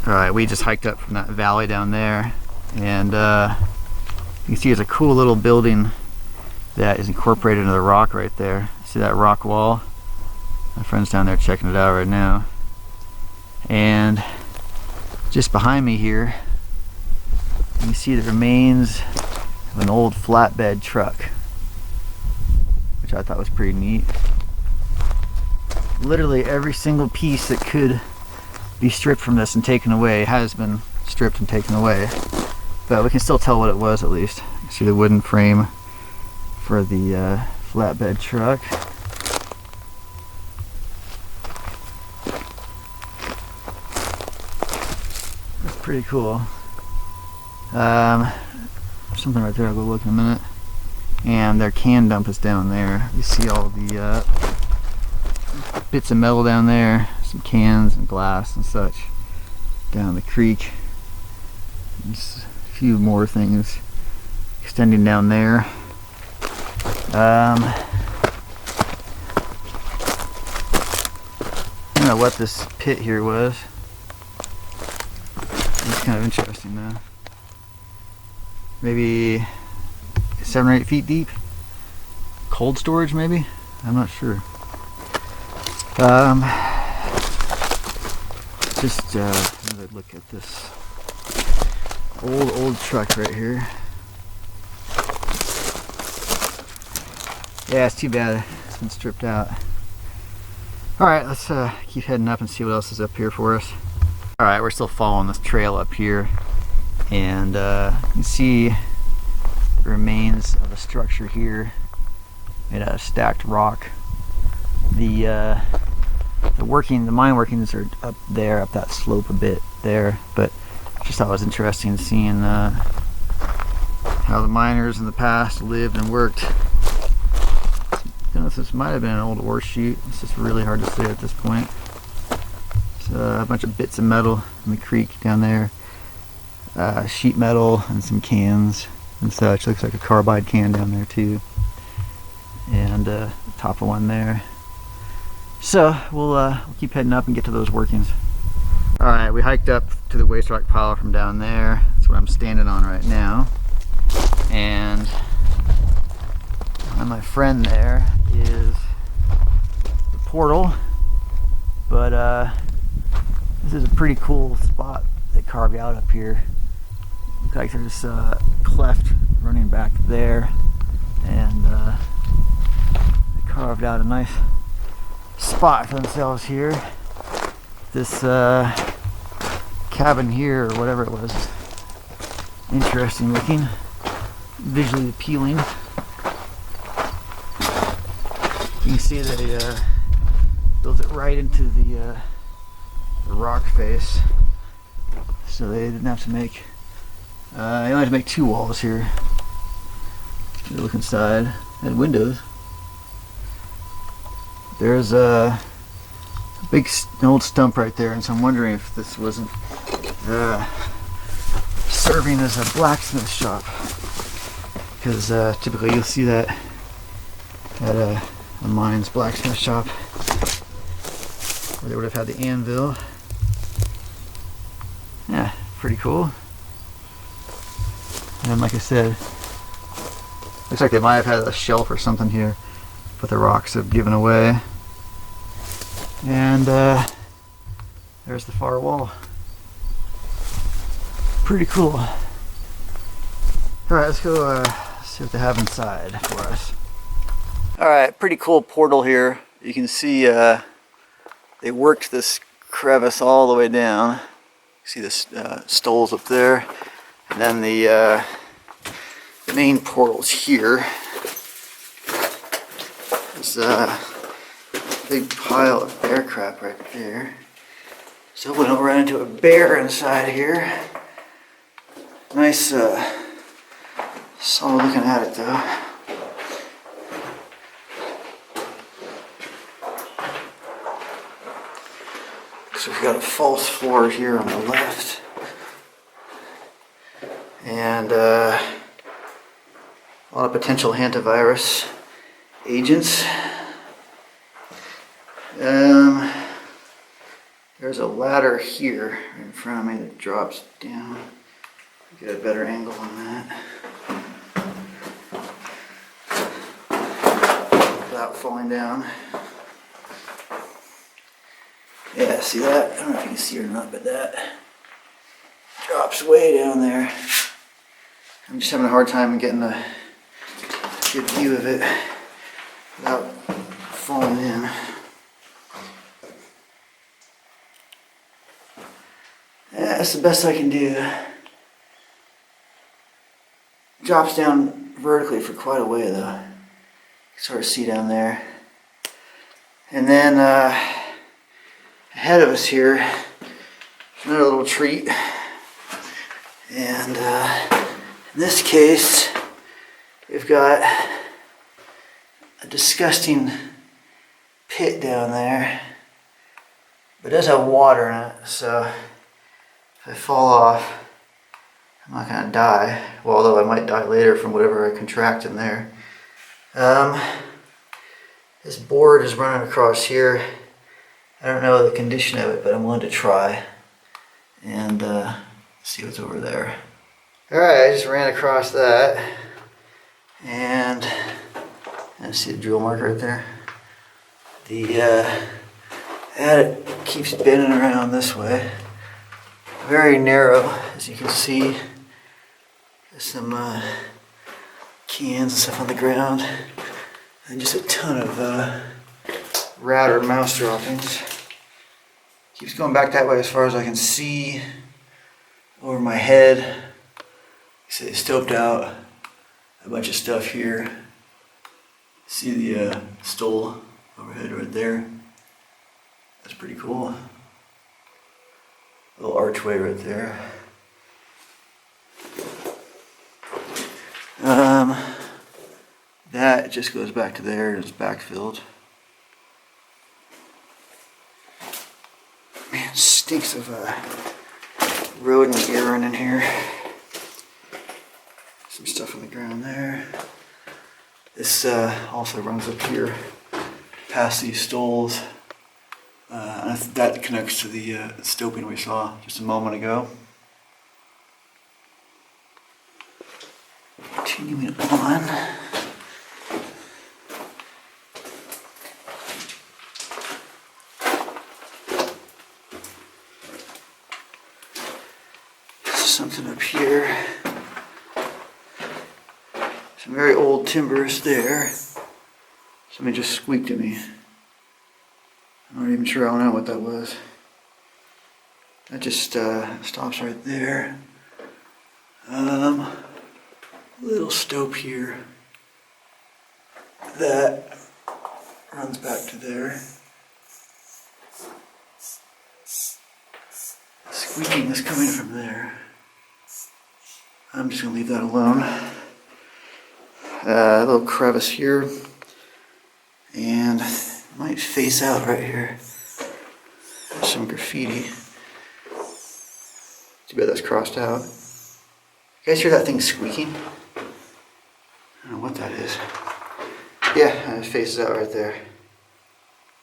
Alright, we just hiked up from that valley down there, and you can see there's a cool little building that is incorporated into the rock right there. See that rock wall? My friend's down there checking it out right now. And just behind me here, you can see the remains of an old flatbed truck, which I thought was pretty neat. Literally every single piece that could be stripped from this and taken away has been stripped and taken away, but we can still tell what it was at least. You see the wooden frame for the flatbed truck. That's pretty cool. There's something right there, I'll go look in a minute. And their can dump is down there. You see all the bits of metal down there, some cans and glass and such down the creek. There's a few more things extending down there. I don't know what this pit here was. It's kind of interesting though. Maybe 7 or 8 feet deep. Cold storage maybe? I'm not sure. Just another look at this old truck right here. Yeah, it's too bad it's been stripped out. Alright, let's keep heading up and see what else is up here for us. Alright, we're still following this trail up here, and you can see the remains of a structure here made out of stacked rock. The mine workings are up there, up that slope a bit there, but just thought it was interesting seeing how the miners in the past lived and worked. I don't know if this might have been an old ore chute. It's just really hard to say at this point. There's a bunch of bits of metal in the creek down there, sheet metal and some cans and such. Looks like a carbide can down there too, and the top of one there. So we'll keep heading up and get to those workings. Alright, we hiked up to the waste rock pile from down there. That's what I'm standing on right now. And my friend there is the portal. But this is a pretty cool spot they carved out up here. Looks like there's a cleft running back there. And they carved out a nice spot for themselves here. This cabin here, or whatever it was, interesting looking, visually appealing. You can see they built it right into the rock face, so they didn't have to make they only had to make 2 walls here. You look inside, and windows. There's a big old stump right there, and so I'm wondering if this wasn't serving as a blacksmith shop, because typically you'll see that at a mine's blacksmith shop, where they would have had the anvil. Yeah, pretty cool. And like I said, looks like they might have had a shelf or something here, but the rocks have given away. And there's the far wall. Pretty cool. Alright, let's go see what they have inside for us. Alright, pretty cool portal here. You can see they worked this crevice all the way down. See the stoles up there. And then the main portal's here. There's a big pile of bear crap right there. So we don't run into a bear inside here. Nice, solid looking at it though. So we've got a false floor here on the left. And a lot of potential hantavirus agents. There's a ladder here in front of me that drops down. Get a better angle on that without falling down. Yeah, see that? I don't know if you can see it or not, but that drops way down there. I'm just having a hard time getting a good view of it without falling in. Yeah, that's the best I can do. Drops down vertically for quite a way though. You can sort of see down there. And then ahead of us here, another little treat. And in this case, we've got a disgusting pit down there. But it does have water in it, so if I fall off, I'm not going to die. Well, although I might die later from whatever I contract in there. This board is running across here. I don't know the condition of it, but I'm willing to try and see what's over there. Alright, I just ran across that and see the drill mark right there. The adit keeps bending around this way. Very narrow, as you can see. There's some cans and stuff on the ground, and just a ton of rat or mouse droppings. Keeps going back that way as far as I can see over my head. See, they stoped out a bunch of stuff here. See the stole overhead right there. That's pretty cool. Little archway right there. That just goes back to there and it's backfilled. Man, it stinks of rodent urine in here. Some stuff on the ground there. This also runs up here past these stoles. That connects to the stoping we saw just a moment ago. Continuing on. Something up here. Some very old timbers there. Somebody just squeaked at me. I'm not even sure, I don't know what that was. That just stops right there. Little stope here. That runs back to there. Squeaking is coming from there. I'm just going to leave that alone. A little crevice here. And it might face out right here. There's some graffiti. Too bad that's crossed out. You guys hear that thing squeaking? I don't know what that is. Yeah, it faces out right there.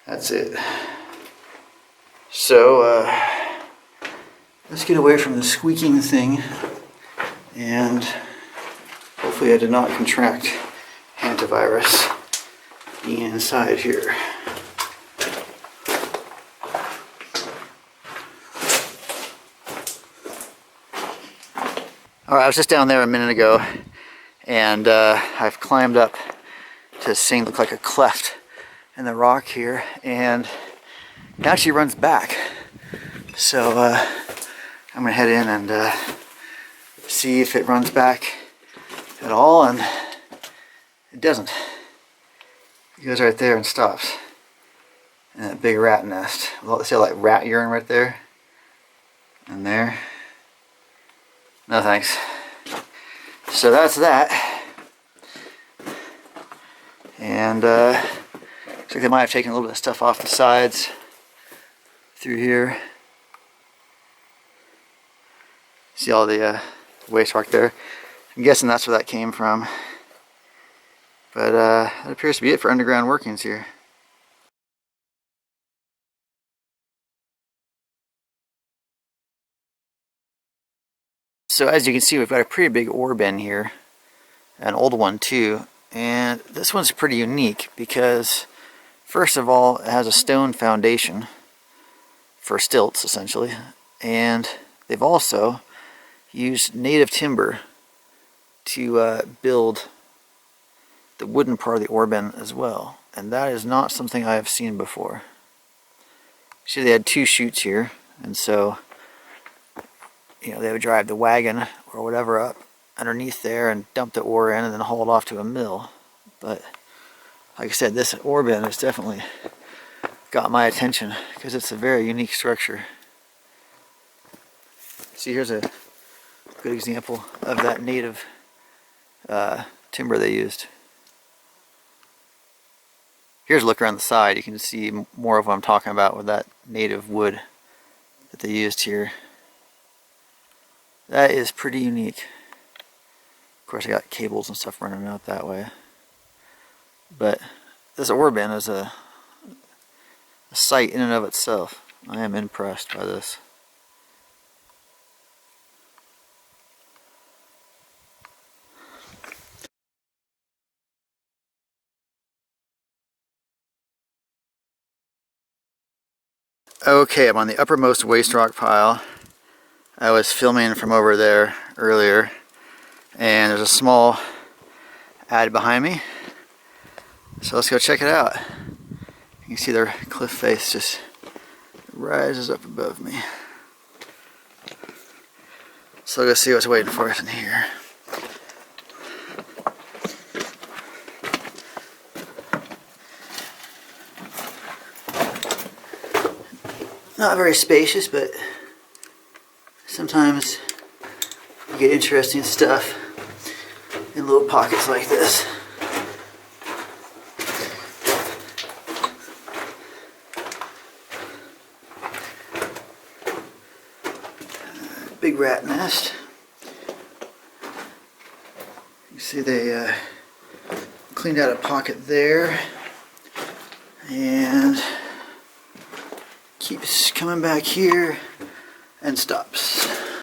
That's it. So, let's get away from the squeaking thing. And hopefully I did not contract hantavirus being inside here. Alright, I was just down there a minute ago and I've climbed up to this thing that looks like a cleft in the rock here, and it actually runs back. So I'm gonna head in and see if it runs back at all, and it doesn't. It goes right there and stops. And that big rat nest. Well, see like rat urine right there? And there. No thanks. So that's that. And looks like they might have taken a little bit of stuff off the sides through here. See all the waste rock there? I'm guessing that's where that came from. But that appears to be it for underground workings here. So as you can see, we've got a pretty big ore bin here, an old one too, and this one's pretty unique because first of all, it has a stone foundation for stilts essentially, and they've also used native timber to build the wooden part of the ore bin as well, and that is not something I have seen before. See, they had two chutes here, and so they would drive the wagon or whatever up underneath there and dump the ore in and then haul it off to a mill. But like I said, this ore bin has definitely got my attention because it's a very unique structure. See, here's a good example of that native timber they used. Here's a look around the side. You can see more of what I'm talking about with that native wood that they used here. That is pretty unique. Of course, I got cables and stuff running out that way. But this ore bin is a sight in and of itself. I am impressed by this. Okay, I'm on the uppermost waste rock pile. I was filming from over there earlier, and there's a small ad behind me. So let's go check it out. You can see their cliff face just rises up above me. So let's see what's waiting for us in here. Not very spacious, but sometimes you get interesting stuff in little pockets like this. Big rat nest. You see they cleaned out a pocket there and keeps coming back here and stops.